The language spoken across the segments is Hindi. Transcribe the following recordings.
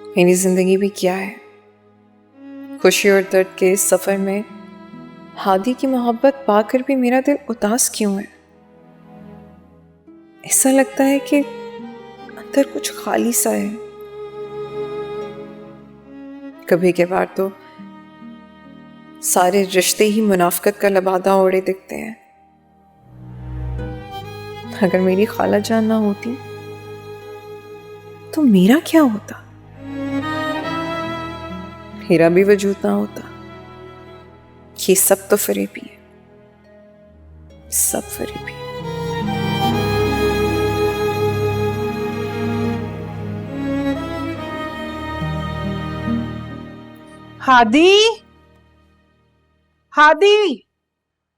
मेरी जिंदगी भी क्या है। खुशी और दर्द के इस सफर में हादी की मोहब्बत पाकर भी मेरा दिल उदास क्यों है। ऐसा लगता है कि अंदर कुछ खाली सा है। कभी कभार तो सारे रिश्ते ही मुनाफकत का लबादा ओढ़े दिखते हैं। अगर मेरी खाला जान ना होती तो मेरा क्या होता। मेरा भी वजूद ना होता। ये सब तो फरेबी है, सब फरेबी। हादी, हादी,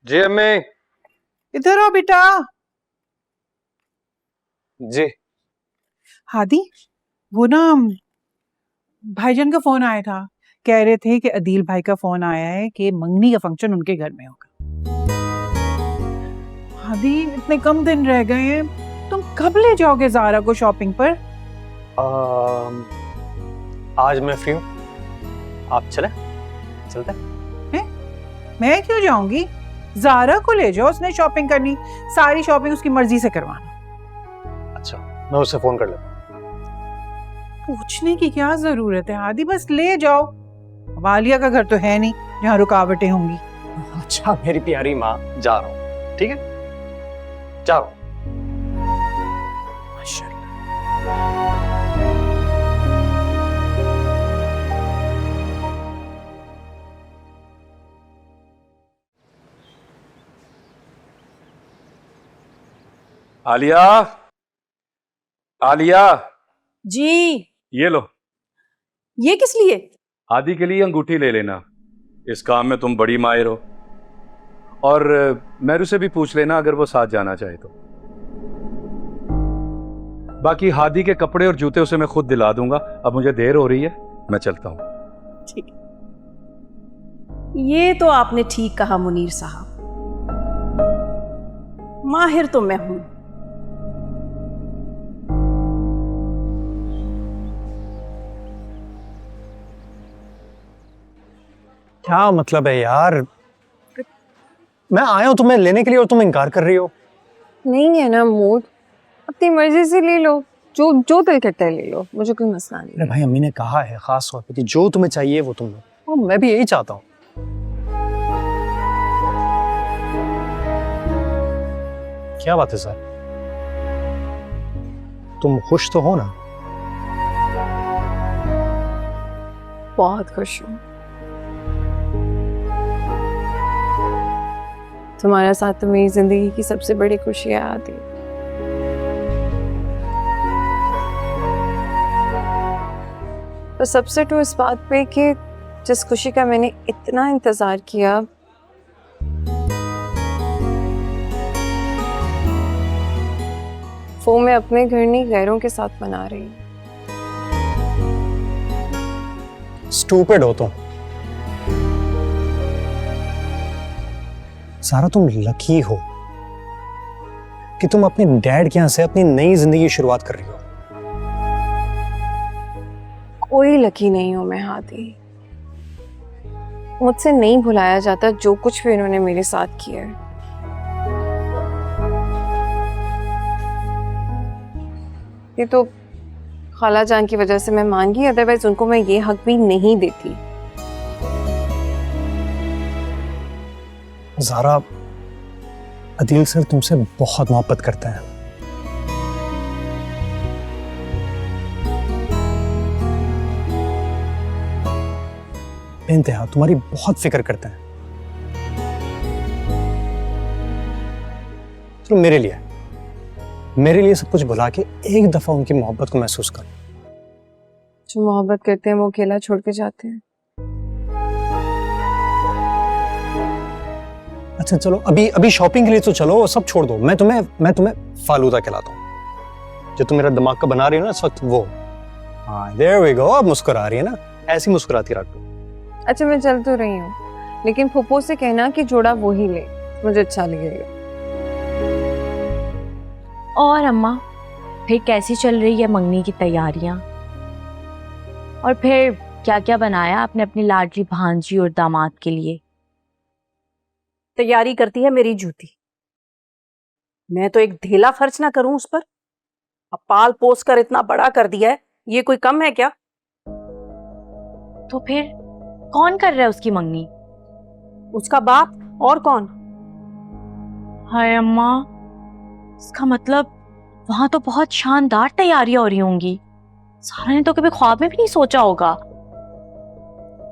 जी अम्मी। इधर आओ बेटा। जी। हादी, वो ना भाईजान का फोन आया था। कह रहे थे कि अदील भाई का फोन आया है कि मंगनी का फंक्शन उनके घर में होगा। हादी, इतने कम दिन रह गए हैं, तुम कब ले जाओगे ज़ारा को शॉपिंग पर? आज मैं फ्री हूँ, आप चले? चलते हैं? मैं क्यों जाऊंगी? ज़ारा को ले जाओ, उसने शॉपिंग करनी, सारी शॉपिंग उसकी मर्जी से करवाना। अच्छा, मैं उससे फोन कर लेता हूँ। पूछने की क्या जरूरत है हादी, बस ले जाओ। वालिया का घर तो है नहीं जहाँ रुकावटें होंगी। अच्छा मेरी प्यारी माँ, जा रहा हूँ, ठीक है? जा रहा हूँ। आलिया, आलिया। जी। ये लो। ये किस लिए? आदि के लिए अंगूठी ले लेना, इस काम में तुम बड़ी माहिर हो। और मैरू से भी पूछ लेना अगर वो साथ जाना चाहे तो। बाकी हादी के कपड़े और जूते उसे मैं खुद दिला दूंगा। अब मुझे देर हो रही है, मैं चलता हूं। ठीक। ये तो आपने ठीक कहा मुनीर साहब, माहिर तो मैं हूं। क्या मतलब है यार, मैं आया हूं तुम्हें लेने के लिए और तुम इनकार कर रही हो। नहीं है ना मूड, अपनी मर्जी से ले लो, जो जो दिल करता है ले लो, मुझे कोई मसला नहीं। अरे भाई, अम्मी ने कहा है खास तौर पे कि जो तुम्हें चाहिए वो तुम लो, और मैं भी यही चाहता हूँ। क्या बात है सर, तुम खुश तो हो ना? बहुत खुश हूँ। तुम्हारा साथ तो मेरी जिंदगी की सबसे बड़ी खुशी आती। तो सबसे तो इस बात पे कि जिस खुशी का मैंने इतना इंतजार किया, वो मैं अपने घर नहीं गैरों के साथ मना रही हूँ। स्टूपिड हो तुम सारा, तुम लकी हो कि तुम अपने डैड के यहाँ से अपनी नई जिंदगी की शुरुआत कर रही हो। कोई लकी नहीं हूं मैं हादी, मुझसे नहीं भुलाया जाता जो कुछ भी इन्होंने मेरे साथ किया है। ये तो खाला जान की वजह से मैं मान गई, अदरवाइज उनको मैं ये हक भी नहीं देती। ज़ारा, अदील सर तुमसे बहुत मोहब्बत करते हैं। बेइंतहा तुम्हारी बहुत फिक्र करते हैं। चलो मेरे लिए सब कुछ भुला के एक दफा उनकी मोहब्बत को महसूस करो। जो मोहब्बत करते हैं वो अकेला छोड़ के जाते हैं। अच्छा चलो, अभी शॉपिंग के लिए तो चलो, सब छोड़ दो। मैं तुम्हें फालूदा खिलाता हूँ, जो तुम मेरा दिमाग का बना रही हो ना इस वक्त, वो। हाँ, देयर वी गो। अब मुस्कुरा रही है ना, ऐसी मुस्कुराती रखो। अच्छा मैं चल तो रही हूँ, लेकिन फूफो से कहना कि जोड़ा वो ही ले, मुझे अच्छा लगेगा। और अम्मा, फिर कैसी चल रही है मंगनी की तैयारियां? और फिर क्या क्या बनाया आपने अपनी लाडली भांजी और दामाद के लिए? तैयारी करती है मेरी जूती। मैं तो एक ढेला खर्च ना करूं उस पर। अब पाल पोस कर इतना बड़ा कर दिया है, ये कोई कम है क्या? तो फिर कौन कर रहा है उसकी मंगनी? उसका बाप, और कौन? हाय अम्मा, इसका मतलब वहां तो बहुत शानदार तैयारियां हो रही होंगी। सारा ने तो कभी ख्वाब में भी नहीं सोचा होगा।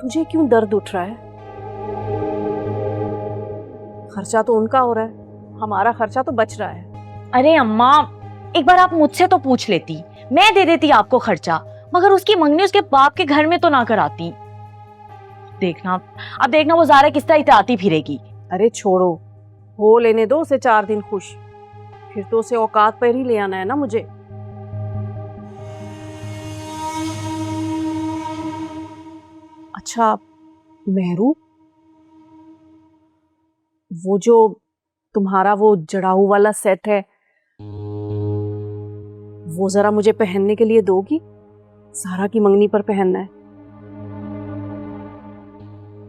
तुझे क्यों दर्द उठ रहा है? खर्चा तो उनका हो रहा है, हमारा खर्चा तो बच रहा है। अरे अम्मा, एक बार आप मुझसे तो पूछ लेती, मैं दे देती आपको खर्चा, मगर उसकी मंगनी उसके बाप के घर में तो ना कराती। अब देखना वो ज़ारा किस तरह इतराती फिरेगी। अरे छोड़ो, हो लेने दो उसे 4 दिन खुश, फिर तो उसे औकात पर ही ले आना है ना मुझे। अच्छा मेहरू, वो जो तुम्हारा वो जड़ाऊ वाला सेट है, वो जरा मुझे पहनने के लिए दोगी? सारा की मंगनी पर पहनना है।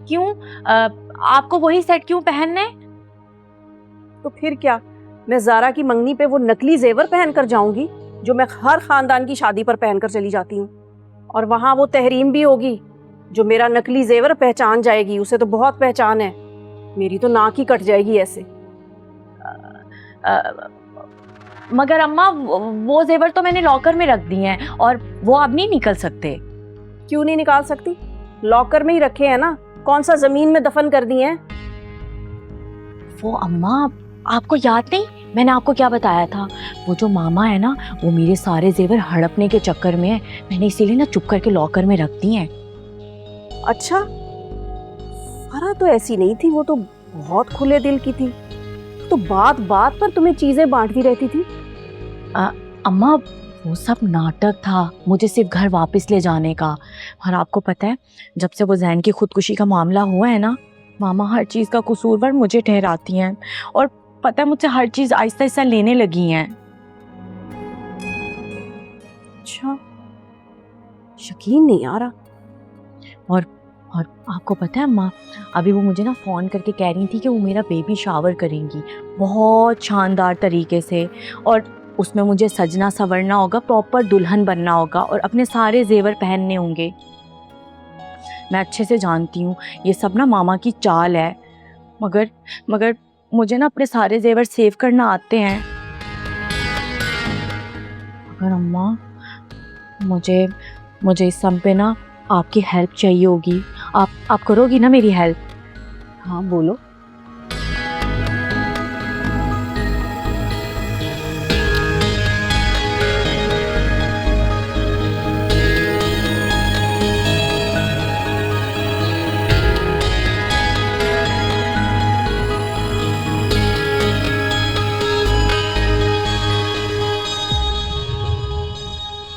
क्यों? आपको वही सेट क्यों पहनना है? तो फिर क्या, मैं ज़ारा की मंगनी पे वो नकली जेवर पहन कर जाऊंगी जो मैं हर खानदान की शादी पर पहनकर चली जाती हूँ, और वहां वो तहरीम भी होगी जो मेरा नकली जेवर पहचान जाएगी। उसे तो बहुत पहचान है, मेरी तो नाक ही कट जाएगी ऐसे। मगर अम्मा, वो जेवर तो मैंने लॉकर में रख दिए हैं और वो अब नहीं निकल सकते। क्यों नहीं निकाल सकती? लॉकर में ही रखे हैं ना, कौन सा जमीन में दफन कर दिए हैं? वो अम्मा, आपको याद नहीं मैंने आपको क्या बताया था? वो जो मामा है ना, वो मेरे सारे जेवर हड़पने के चक्कर में है, मैंने इसीलिए ना चुप करके लॉकर में रख दिए हैं। अच्छा, फरा तो ऐसी नहीं थी, वो तो बहुत खुले दिल की थी, तो बात बात पर तुम्हें चीजें बांटती रहती थी। अम्मा, वो सब नाटक था मुझे सिर्फ घर वापस ले जाने का। और आपको पता है, जब से वो जैन की खुदकुशी का मामला हुआ है ना, मामा हर चीज़ का कसूरवार मुझे ठहराती हैं, और पता है मुझसे हर चीज़ आहिस्ता आहिस्ता लेने लगी हैं। अच्छा, यकीन नहीं आ रहा। और आपको पता है अम्मा, अभी वो मुझे ना फ़ोन करके कह रही थी कि वो मेरा बेबी शावर करेंगी बहुत शानदार तरीके से, और उसमें मुझे सजना संवरना होगा, प्रॉपर दुल्हन बनना होगा और अपने सारे जेवर पहनने होंगे। मैं अच्छे से जानती हूँ ये सब ना मामा की चाल है, मगर मुझे ना अपने सारे जेवर सेव करना आते हैं। मगर अम्मा, मुझे इस सब पे ना आपकी हेल्प चाहिए होगी। आप करोगी ना मेरी हेल्प? हाँ बोलो।